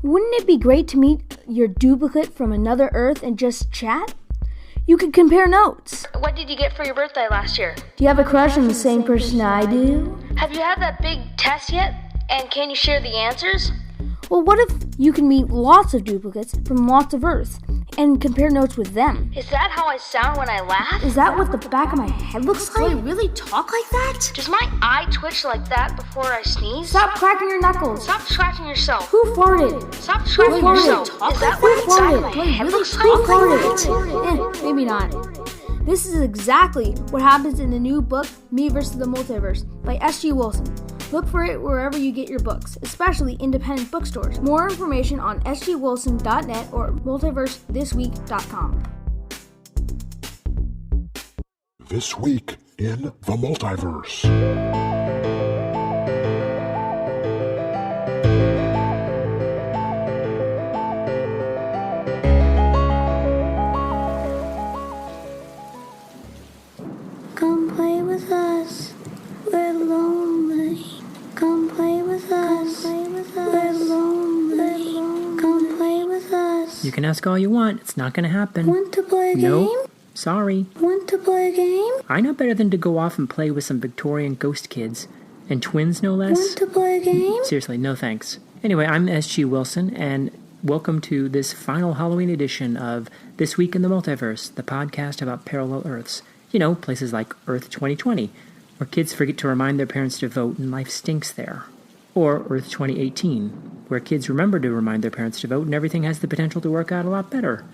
Wouldn't it be great to meet your duplicate from another Earth and just chat? You could compare notes. What did you get for your birthday last year? Do you have a crush on the same person I do? Have you had that big test yet? And can you share the answers? Well, what if you can meet lots of duplicates from lots of Earths and compare notes with them? Is that how I sound when I laugh? Is that what the back of my head looks like? Do I really talk like that? Does my eye twitch like that before I sneeze? Stop cracking your knuckles. Stop scratching yourself. Who farted? Stop scratching farted? yourself. Talk Is that like what the that? back of my Do I head really looks talk like? like that? Maybe not. This is exactly what happens in the new book, Me vs. the Multiverse, by S.G. Wilson. Look for it wherever you get your books, especially independent bookstores. More information on sgwilson.net or multiversethisweek.com. This week in the Multiverse. Come play with us. We're lonely. Come play with us. We're lonely. Come play with us. You can ask all you want. It's not going to happen. Want to play a game? Nope. Sorry. Want to play a game? I know better than to go off and play with some Victorian ghost kids. And twins, no less. Want to play a game? Seriously, no thanks. Anyway, I'm S.G. Wilson, and welcome to this final Halloween edition of This Week in the Multiverse, the podcast about parallel Earths. You know, places like Earth 2020, where kids forget to remind their parents to vote and life stinks there. Or Earth 2018, where kids remember to remind their parents to vote and everything has the potential to work out a lot better.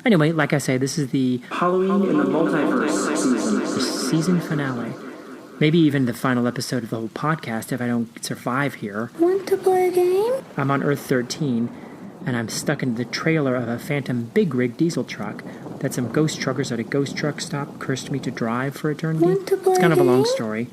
Anyway, like I say, this is the Halloween in the Multiverse season, the season finale. Maybe even the final episode of the whole podcast if I don't survive here. Want to play a game? I'm on Earth 13, and I'm stuck in the trailer of a phantom big rig diesel truck that some ghost truckers at a ghost truck stop cursed me to drive for eternity. Want to play It's kind of a long game? story.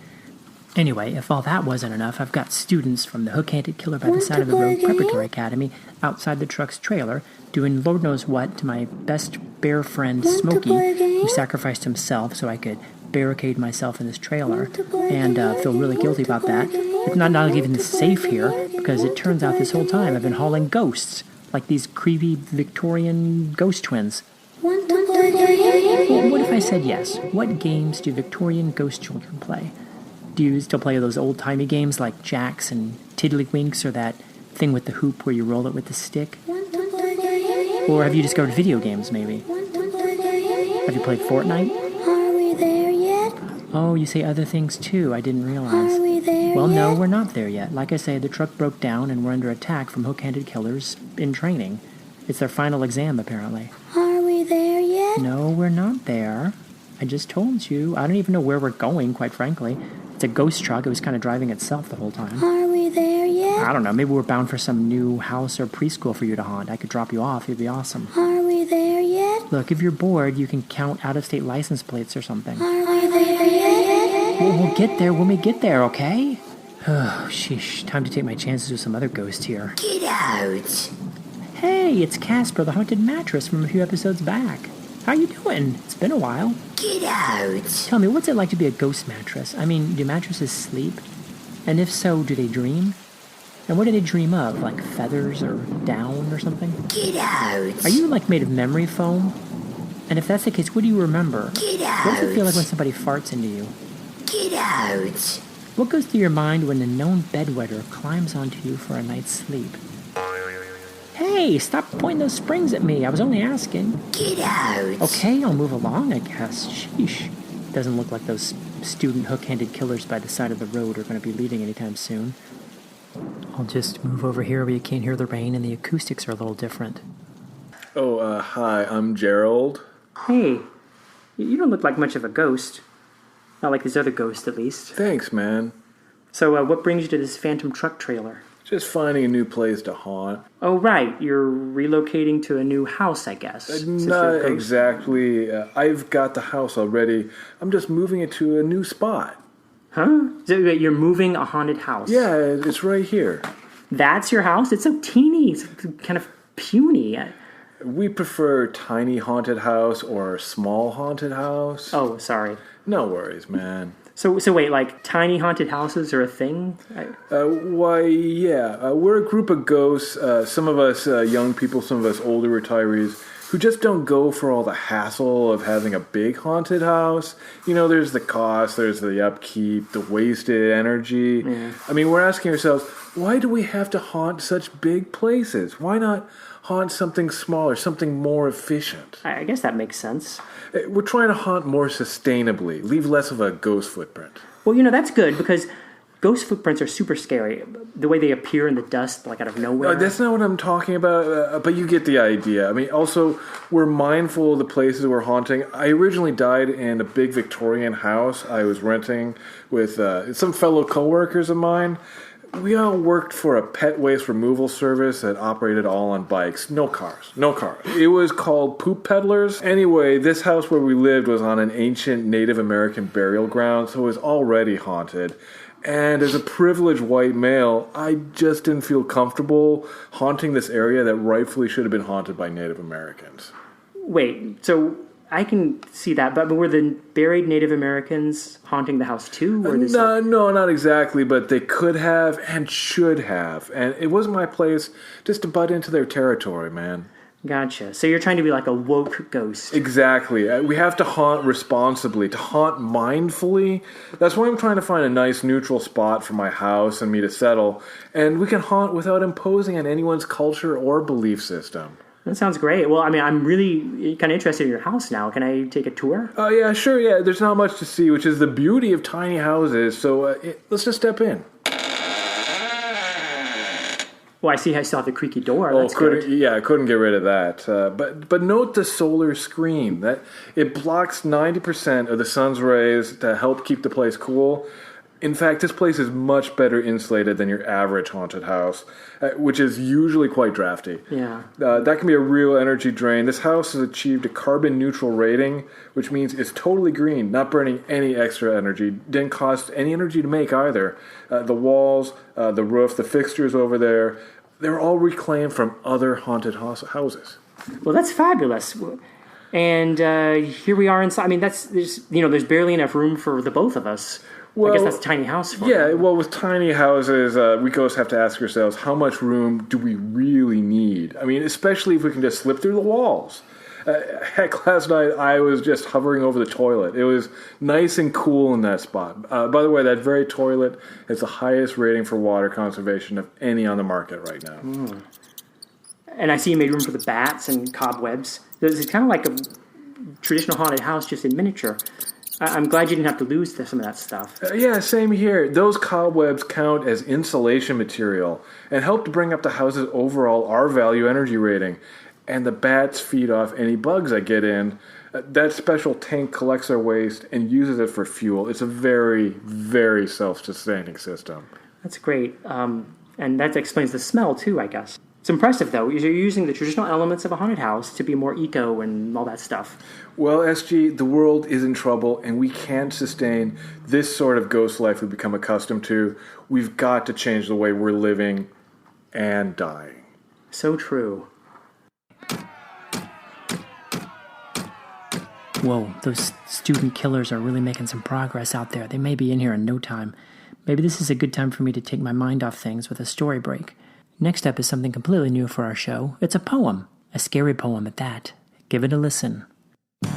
Anyway, if all that wasn't enough, I've got students from the Hook-Handed Killer by the Want Side to of the play Road a game? Preparatory Academy outside the truck's trailer doing Lord knows what to my best bear friend Want to Smokey, play a game? who sacrificed himself so I could barricade myself in this trailer Want to play a and game? feel really guilty Want to about play a that. game? It's not Want even to safe play a here game? because it Want to turns out play this a whole time game? I've been hauling ghosts, like these creepy Victorian ghost twins. Want to play a game? Well, what if I said yes? What games do Victorian ghost children play? Do you still play those old-timey games like Jacks and Tiddlywinks or that thing with the hoop where you roll it with the stick? Want to play a game? Or have you discovered video games, maybe? Want to play a game? Have you played Fortnite? Are we there yet? Oh, you say other things too. I didn't Are realize. we there Well, yet? no, we're not there yet. Like I say, the truck broke down and we're under attack from hook-handed killers in training. It's their final exam, apparently. Are we there yet? No, we're not there. I just told you. I don't even know where we're going, quite frankly. It's a ghost truck. It was kind of driving itself the whole time. Are we there yet? I don't know. Maybe we're bound for some new house or preschool for you to haunt. I could drop you off. It'd be awesome. Are we there yet? Look, if you're bored, you can count out-of-state license plates or something. Are we there yet? We'll get there when we get there, okay? Oh, sheesh. Time to take my chances with some other ghost here. Get out. Hey, it's Casper, the haunted mattress from a few episodes back. How you doing? It's been a while. Get out. Tell me, what's it like to be a ghost mattress? I mean, do mattresses sleep? And if so, do they dream? And what do they dream of? Like feathers or down or something? Get out. Are you like made of memory foam? And if that's the case, what do you remember? Get What does it feel like when out. somebody farts into you? Get out. What goes through your mind when the known bedwetter climbs onto you for a night's sleep? Hey, stop pointing those springs at me. I was only asking. Get out. Okay, I'll move along, I guess. Sheesh. Doesn't look like those student hook-handed killers by the side of the road are going to be leaving anytime soon. I'll just move over here where you can't hear the rain and the acoustics are a little different. Oh, hi, I'm Gerald. Hey, you don't look like much of a ghost. Not like these other ghosts, at least. Thanks, man. So, what brings you to this phantom truck trailer? Just finding a new place to haunt. Oh, right. You're relocating to a new house, I guess. since Not you're a ghost. exactly. I've got the house already. I'm just moving it to a new spot. Huh? So you're moving a haunted house? Yeah, it's right here. That's your house? It's so teeny. It's kind of puny. We prefer tiny haunted house or small haunted house. Oh, sorry. No worries, man. So wait, like tiny haunted houses are a thing? Why, yeah. We're a group of ghosts, some of us young people, some of us older retirees, who just don't go for all the hassle of having a big haunted house. You know, there's the cost, there's the upkeep, the wasted energy. Yeah. I mean, we're asking ourselves, why do we have to haunt such big places? Why not haunt something smaller, something more efficient? I guess that makes sense. We're trying to haunt more sustainably, leave less of a ghost footprint. Well, that's good because ghost footprints are super scary. The way they appear in the dust, like out of nowhere. That's not what I'm talking about, but you get the idea. I mean, also, we're mindful of the places we're haunting. I originally died in a big Victorian house I was renting with some fellow coworkers of mine. We all worked for a pet waste removal service that operated all on bikes. No cars. It was called Poop Peddlers. Anyway, this house where we lived was on an ancient Native American burial ground, so it was already haunted. And as a privileged white male, I just didn't feel comfortable haunting this area that rightfully should have been haunted by Native Americans. Wait, so I can see that, but were the buried Native Americans haunting the house too? Or No, not exactly, but they could have and should have. And it wasn't my place just to butt into their territory, man. Gotcha. So you're trying to be like a woke ghost. Exactly. We have to haunt responsibly, to haunt mindfully. That's why I'm trying to find a nice neutral spot for my house and me to settle. And we can haunt without imposing on anyone's culture or belief system. That sounds great. Well, I mean, I'm really kind of interested in your house now. Can I take a tour? Oh, yeah, sure, yeah. There's not much to see, which is the beauty of tiny houses. So let's just step in. Well, I see I still have the creaky door. Oh, That's good. Yeah, I couldn't get rid of that. But note the solar screen. That it blocks 90% of the sun's rays to help keep the place cool. In fact, this place is much better insulated than your average haunted house, which is usually quite drafty. Yeah. That can be a real energy drain. This house has achieved a carbon neutral rating, which means it's totally green, not burning any extra energy. Didn't cost any energy to make either. The walls, the roof, the fixtures over there, they're all reclaimed from other haunted houses. Well, that's fabulous. And here we are inside. I mean, there's barely enough room for the both of us. Well, I guess that's a tiny house for Yeah, you. well, with tiny houses, we ghosts have to ask ourselves, how much room do we really need? I mean, especially if we can just slip through the walls. Heck, last night I was just hovering over the toilet. It was nice and cool in that spot. By the way, that very toilet has the highest rating for water conservation of any on the market right now. Mm. And I see you made room for the bats and cobwebs. It's kind of like a traditional haunted house, just in miniature. I'm glad you didn't have to lose some of that stuff. Yeah, same here. Those cobwebs count as insulation material and help to bring up the house's overall R-value energy rating. And the bats feed off any bugs that get in. That special tank collects their waste and uses it for fuel. It's a very, very self-sustaining system. That's great. And that explains the smell, too, I guess. It's impressive, though. You're using the traditional elements of a haunted house to be more eco and all that stuff. Well, SG, the world is in trouble, and we can't sustain this sort of ghost life we've become accustomed to. We've got to change the way we're living and dying. So true. Whoa, those student killers are really making some progress out there. They may be in here in no time. Maybe this is a good time for me to take my mind off things with a story break. Next up is something completely new for our show. It's a poem, a scary poem at that. Give it a listen. I'd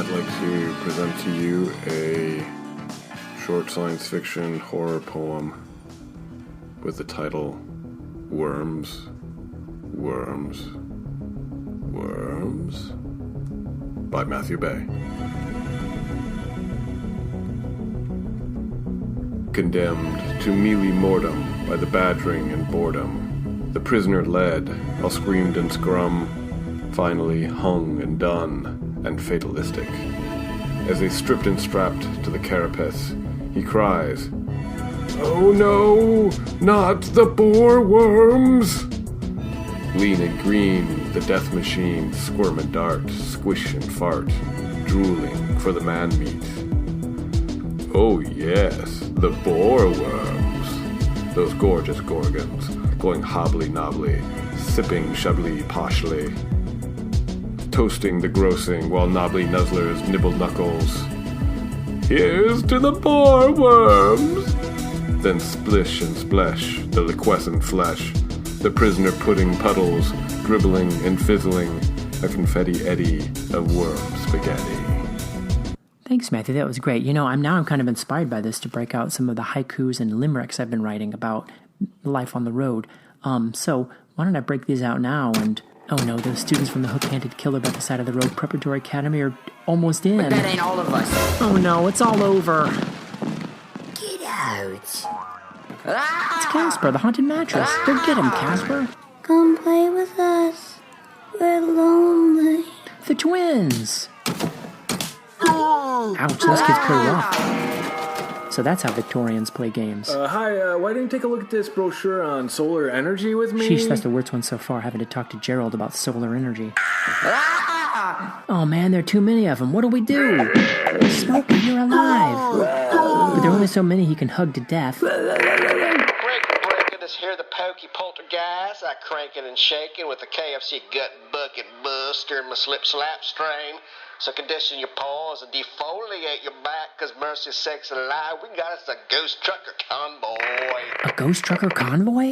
like to present to you a short science fiction horror poem with the title Worms, Worms, Worms by Matthew Bay. Condemned to mealy mortem by the badgering and boredom, the prisoner led, all screamed and scrum, finally hung and done and fatalistic. As they stripped and strapped to the carapace, he cries, "Oh no, not the boar worms!" Lean and green, the death machine squirm and dart, squish and fart, drooling for the man meat. Oh yes, the boar worms, those gorgeous gorgons, going hobbly-knobbly, sipping shubbly-poshly, toasting the grossing while knobbly nuzzlers nibbled knuckles, Here's to the poor worms! Then splish and splash the liquescent flesh, the prisoner pudding puddles, dribbling and fizzling, a confetti eddy of worm spaghetti. Thanks, Matthew. That was great. I'm kind of inspired by this to break out some of the haikus and limericks I've been writing about life on the road. So why don't I break these out now? And oh no, those students from the hook-handed killer by the side of the road preparatory academy are almost in. But that ain't all of us. Oh no, it's all over. Get out. It's Casper, the haunted mattress. Go get him, Casper. Come play with us. We're lonely. The twins. Ouch, those kids play rough. So that's how Victorians play games. Hi, why don't you take a look at this brochure on solar energy with me? Sheesh, that's the worst one so far, having to talk to Gerald about solar energy. Oh man, there are too many of them. What do we do? Smokey, you're alive. But there are only so many he can hug to death. Breaking this here, the pokey poltergeist. I cranking and shaking with the KFC gut bucket buster in my slip slap stream. So condition your paws and defoliate your back, cause mercy sakes alive, we got us a ghost trucker convoy. A ghost trucker convoy?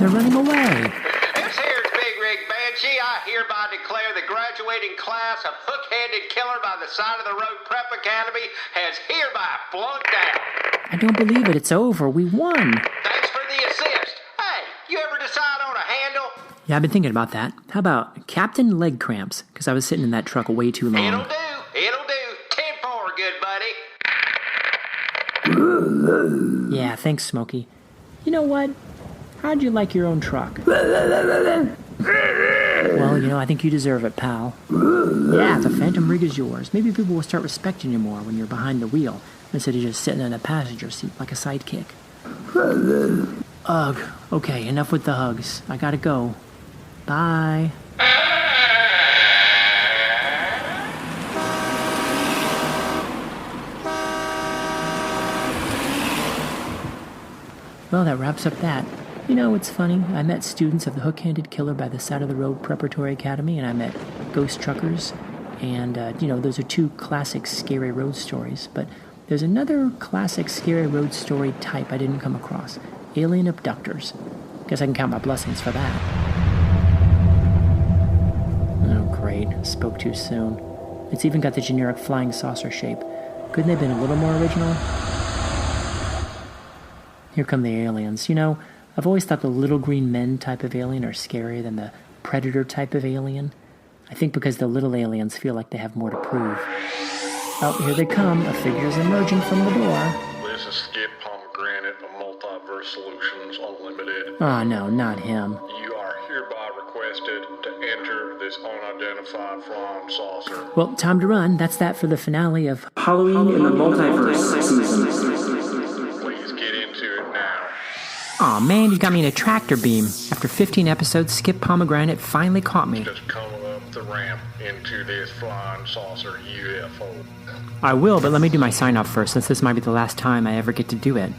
They're running away. This here's Big Rig Banshee. I hereby declare the graduating class of Hook-Handed Killer by the Side of the Road Prep Academy has hereby flunked out. I don't believe it. It's over. We won. Thanks for the assist. Hey, you ever decide on a handle? Yeah, I've been thinking about that. How about Captain Leg Cramps? Because I was sitting in that truck way too long. It'll do. 10-4, good buddy. Yeah, thanks, Smokey. You know what? How'd you like your own truck? Well, I think you deserve it, pal. Yeah, the Phantom rig is yours. Maybe people will start respecting you more when you're behind the wheel, instead of just sitting in a passenger seat like a sidekick. Ugh. Okay, enough with the hugs. I gotta go. Bye. Well, that wraps up that. It's funny. I met students of the Hook-Handed Killer by the Side of the Road Preparatory Academy, and I met ghost truckers. And, those are two classic scary road stories. But there's another classic scary road story type I didn't come across. Alien abductors. Guess I can count my blessings for that. Oh, great. Spoke too soon. It's even got the generic flying saucer shape. Couldn't they have been a little more original? Here come the aliens. I've always thought the little green men type of alien are scarier than the predator type of alien. I think because the little aliens feel like they have more to prove. Oh, here they come. A figure's emerging from the door. This is Skip Pomegranate of Multiverse Solutions Unlimited. Oh, no, not him. You are hereby requested to enter this unidentified flying saucer. Well, time to run. That's that for the finale of Halloween in the Multiverse. Please get into it now. Aw, man, you got me in a tractor beam. After 15 episodes, Skip Pomegranate finally caught me. Just coming up the ramp into this flying saucer UFO. I will, but let me do my sign-off first, since this might be the last time I ever get to do it.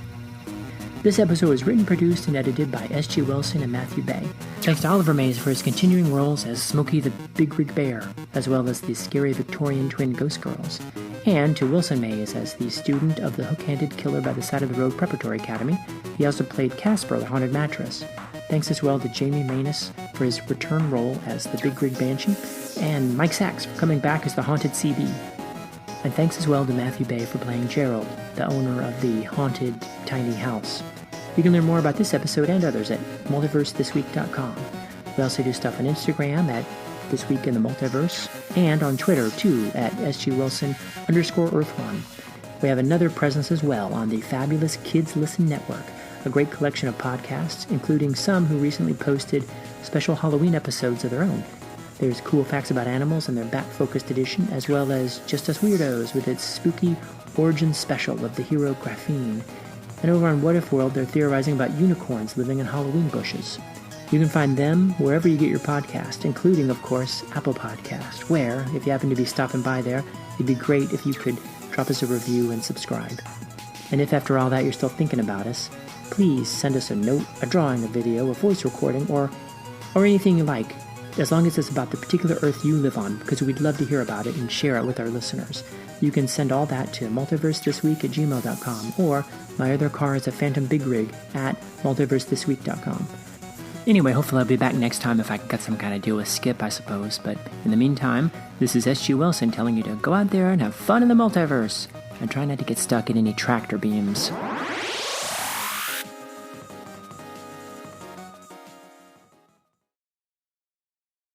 This episode was written, produced, and edited by S.G. Wilson and Matthew Bay. Thanks to Oliver Mays for his continuing roles as Smokey the Big Rig Bear, as well as the scary Victorian twin ghost girls. And to Wilson Mays as the student of the Hook-Handed Killer by the Side of the Road Preparatory Academy. He also played Casper, the Haunted Mattress. Thanks as well to Jamie Manus for his return role as the Big Rig Banshee, and Mike Sachs for coming back as the Haunted CB. And thanks as well to Matthew Bay for playing Gerald, the owner of the haunted tiny house. You can learn more about this episode and others at multiversethisweek.com. We also do stuff on Instagram at This Week in the Multiverse, and on Twitter, too, at SGWilson_Earth1. We have another presence as well on the fabulous Kids Listen Network, a great collection of podcasts, including some who recently posted special Halloween episodes of their own. There's Cool Facts About Animals and their Bat-focused edition, as well as Just Us Weirdos with its spooky origin special of the hero Graphene. And over on What If World, they're theorizing about unicorns living in Halloween bushes. You can find them wherever you get your podcast, including, of course, Apple Podcast, where, if you happen to be stopping by there, it'd be great if you could drop us a review and subscribe. And if after all that you're still thinking about us, please send us a note, a drawing, a video, a voice recording, or or anything you like, as long as it's about the particular Earth you live on, because we'd love to hear about it and share it with our listeners. You can send all that to multiversethisweek@gmail.com, or my other car is a Phantom Big Rig at multiversethisweek.com. Anyway, hopefully I'll be back next time if I can cut some kind of deal with Skip, I suppose. But in the meantime, this is S.G. Wilson telling you to go out there and have fun in the multiverse, and try not to get stuck in any tractor beams.